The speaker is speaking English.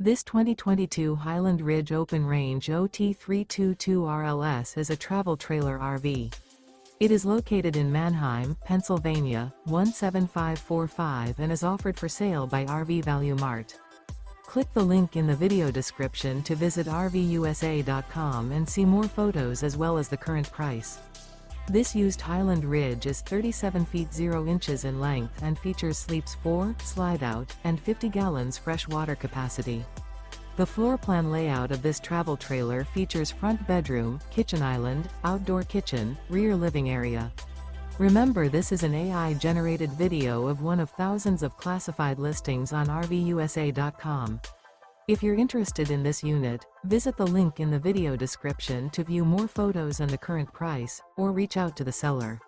This 2022 Highland Ridge Open Range OT322RLS is a travel trailer RV. It is located in Manheim, Pennsylvania, 17545 and is offered for sale by RV Value Mart. Click the link in the video description to visit RVUSA.com and see more photos as well as the current price. This used Highland Ridge is 37 feet 0 inches in length and features sleeps 4, slide-out, and 50 gallons fresh water capacity. The floor plan layout of this travel trailer features front bedroom, kitchen island, outdoor kitchen, rear living area. Remember, this is an AI-generated video of one of thousands of classified listings on RVUSA.com. If you're interested in this unit, visit the link in the video description to view more photos and the current price, or reach out to the seller.